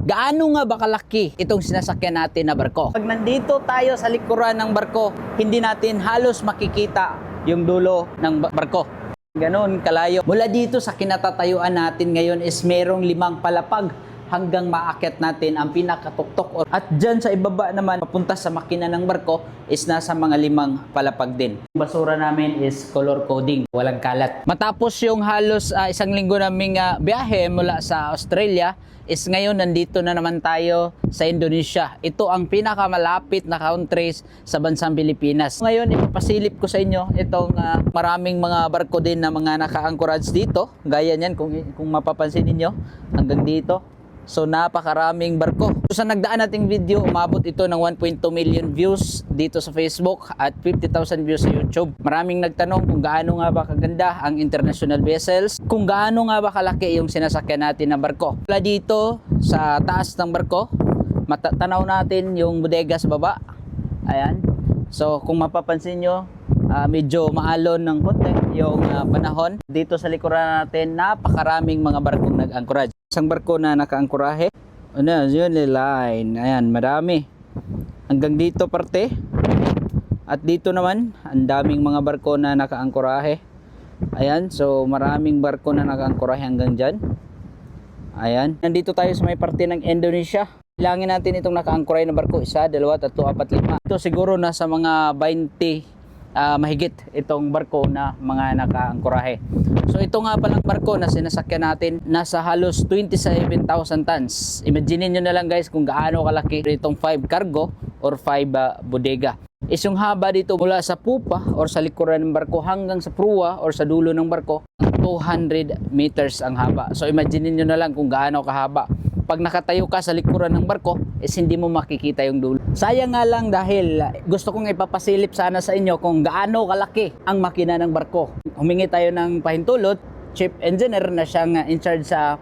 Gaano nga ba kalaki itong sinasakyan natin na barko? Pag nandito tayo sa likuran ng barko, hindi natin halos makikita yung dulo ng barko. Ganon kalayo. Mula dito sa kinatatayuan natin ngayon is merong 5 palapag hanggang maakyat natin ang pinakatuktok. At dyan sa ibaba naman, papunta sa makina ng barko is nasa mga 5 palapag din. Yung basura namin is color coding, walang kalat. Matapos yung halos 1 linggo naming biyahe mula sa Australia, is ngayon nandito na naman tayo sa Indonesia. Ito ang pinakamalapit na countries sa bansang Pilipinas. Ngayon ipapasilip ko sa inyo itong maraming mga barko din na mga naka-anchorage dito. Gaya niyan kung mapapansin niyo hanggang dito. So napakaraming barko. Sa nagdaan nating video, umabot ito ng 1.2 million views dito sa Facebook at 50,000 views sa YouTube. Maraming nagtanong kung gaano nga ba kaganda ang international vessels, kung gaano nga ba kalaki yung sinasakyan natin na barko. Mula dito sa taas ng barko, matatanaw natin yung bodega sa baba. Ayan. So kung mapapansin nyo, medyo maalon ng konti yung panahon. Dito sa likuran natin, napakaraming mga barkong nag-anchorage. Isang barko na naka-anchorahe. Ano, yun line. Ayan, marami. Hanggang dito parte. At dito naman, ang daming mga barko na naka-anchorahe. Ayan, so maraming barko na naka-anchorahe hanggang dyan. Ayan. Nandito tayo sa may parte ng Indonesia. Bilangin natin itong naka-anchorahe na barko. 1, 2, 3, 4, 5. Ito siguro nasa mga 20 mahigit itong barko na mga naka-anchorahe. So ito nga palang barko na sinasakyan natin, nasa halos 27,000 tons. Imagine nyo na lang guys kung gaano kalaki itong 5 cargo or 5 bodega. Is yung haba dito mula sa pupa or sa likuran ng barko hanggang sa proa or sa dulo ng barko, 200 meters ang haba. So imagine nyo na lang kung gaano kahaba. Pag nakatayo ka sa likuran ng barko, is hindi mo makikita yung dulo. Sayang nga lang dahil gusto kong ipapasilip sana sa inyo kung gaano kalaki ang makina ng barko. Humingi tayo ng pahintulot, chief engineer na siyang in charge sa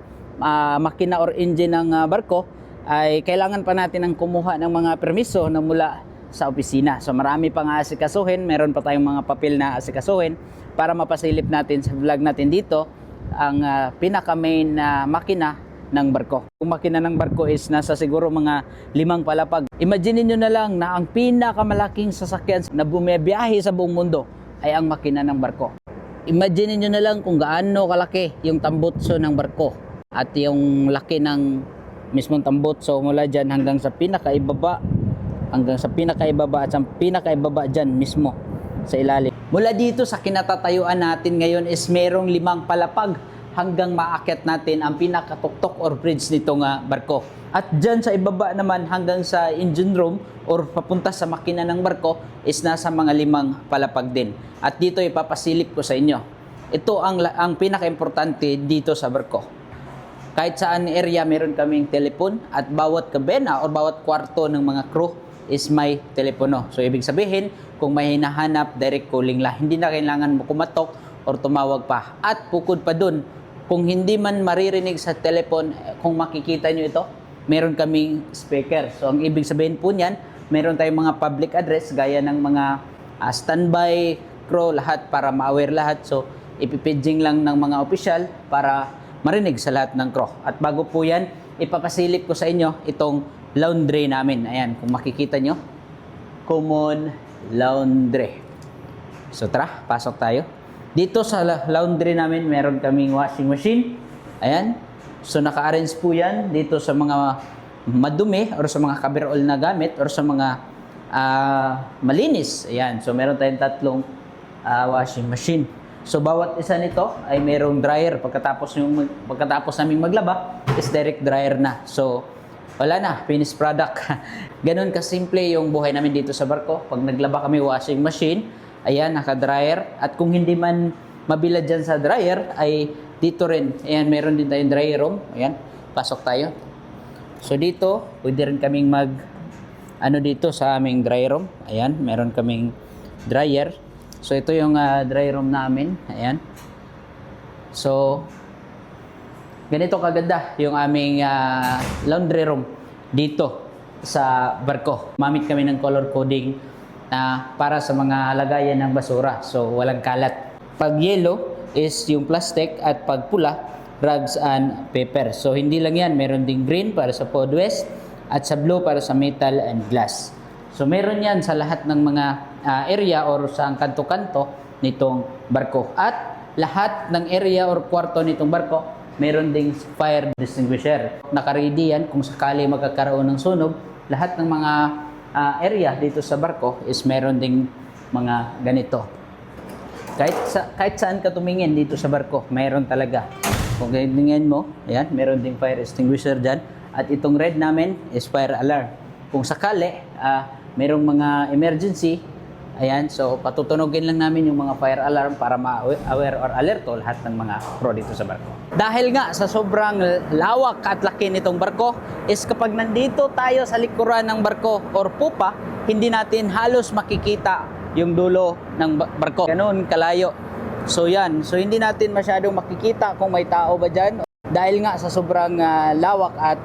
makina or engine ng barko, ay kailangan pa natin ng kumuha ng mga permiso na mula sa opisina. So marami pang asikasuhin, meron pa tayong mga papel na asikasuhin para mapasilip natin sa vlog natin dito ang pinaka main makina ng barko. Yung makina ng barko is nasa siguro mga 5 palapag. Imagine niyo na lang na ang pinakamalaking sasakyan na bumibiyahe sa buong mundo ay ang makina ng barko. Imagine niyo na lang kung gaano kalaki yung tambutso ng barko at yung laki ng mismong tambutso mula dyan hanggang sa pinakaibaba at sa pinakaibaba dyan mismo sa ilalim. Mula dito sa kinatatayuan natin ngayon is merong 5 palapag hanggang maakyat natin ang pinakatuktok or bridge nitong barko. At dyan sa ibaba naman hanggang sa engine room or papunta sa makina ng barko is nasa mga 5 palapag din. At dito ipapasilip ko sa inyo. Ito ang pinaka-importante dito sa barko. Kahit saan area meron kaming telepon at bawat kabena or bawat kwarto ng mga crew is may telepono. So ibig sabihin, kung may hinahanap, direct calling lang. Hindi na kailangan mo kumatok or tumawag pa. At bukod pa dun, kung hindi man maririnig sa telepon, kung makikita nyo ito, meron kaming speaker. So ang ibig sabihin po niyan, meron tayong mga public address gaya ng mga standby crew, lahat para ma-aware lahat. So ipipidging lang ng mga opisyal para marinig sa lahat ng crew. At bago po yan, ipapasilip ko sa inyo itong laundry namin. Ayan, kung makikita nyo, common laundry. So tara, pasok tayo. Dito sa laundry namin, meron kaming washing machine. Ayan. So naka-arrange po yan dito sa mga madumi or sa mga coverall na gamit or sa mga malinis. Ayan. So meron tayong 3 washing machine. So bawat isa nito ay merong dryer. Pagkatapos naming maglaba, is direct dryer na. So wala na, finished product. Ganun kasimple yung buhay namin dito sa barko. Pag naglaba kami washing machine, ayan, naka-dryer. At kung hindi man mabilad dyan sa dryer, ay dito rin. Ayan, meron din tayong dryer room. Ayan, pasok tayo. So dito, pwede rin kaming dito sa aming dryer room. Ayan, meron kaming dryer. So ito yung dryer room namin. Ayan. So, ganito kaganda yung aming laundry room dito sa barko. Mamit kami ng color coding para sa mga lagayan ng basura. So, walang kalat. Pag yellow is yung plastic at pag pula rugs and paper. So hindi lang yan, meron ding green para sa Food West at sa blue para sa metal and glass. So meron yan sa lahat ng mga area or sa kanto-kanto nitong barko. At lahat ng area or kwarto nitong barko, meron ding fire extinguisher. Nakaready yan kung sakali magkakaroon ng sunog. Lahat ng mga area dito sa barko is meron ding mga ganito. Kahit saan ka tumingin dito sa barko, meron talaga. Kung ganyan mo, ayan, meron ding fire extinguisher dyan. At itong red namin is fire alarm. Kung sakali, merong mga emergency, ayan, so patutunogin lang namin yung mga fire alarm para ma-aware or alerto lahat ng mga crew dito sa barko. Dahil nga sa sobrang lawak at laki nitong barko, is kapag nandito tayo sa likuran ng barko or pupa, hindi natin halos makikita yung dulo ng barko. Ganun kalayo. So yan, so hindi natin masyadong makikita kung may tao ba dyan dahil nga sa sobrang lawak at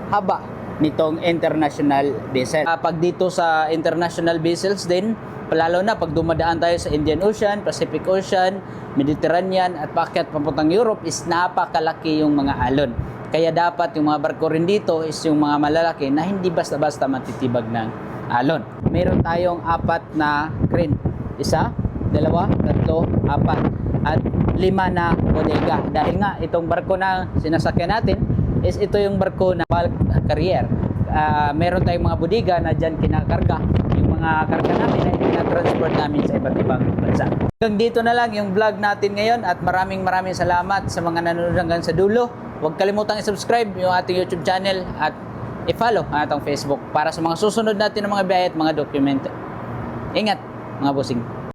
haba nitong international vessel. Pag dito sa international vessels din, lalo na pag dumadaan tayo sa Indian Ocean, Pacific Ocean, Mediterranean at paakyat papuntang Europe is napakalaki yung mga alon. Kaya dapat yung mga barko rin dito is yung mga malalaki na hindi basta-basta matitibag ng alon. Meron tayong 4 na crane. 1, 2, 3, 4 at 5 na bodega. Dahil nga itong barko na sinasakyan natin is ito yung barko na bulk carrier. Meron tayong mga bodega na dyan kinakarga yung mga karga namin na tina-transport namin sa iba't ibang bansa. Hanggang dito na lang yung vlog natin ngayon at maraming salamat sa mga nanonood hanggang sa dulo. Huwag kalimutang i-subscribe yung ating YouTube channel at i-follow ang atong Facebook para sa mga susunod natin ng mga biyahe at mga dokumento. Ingat mga bossing!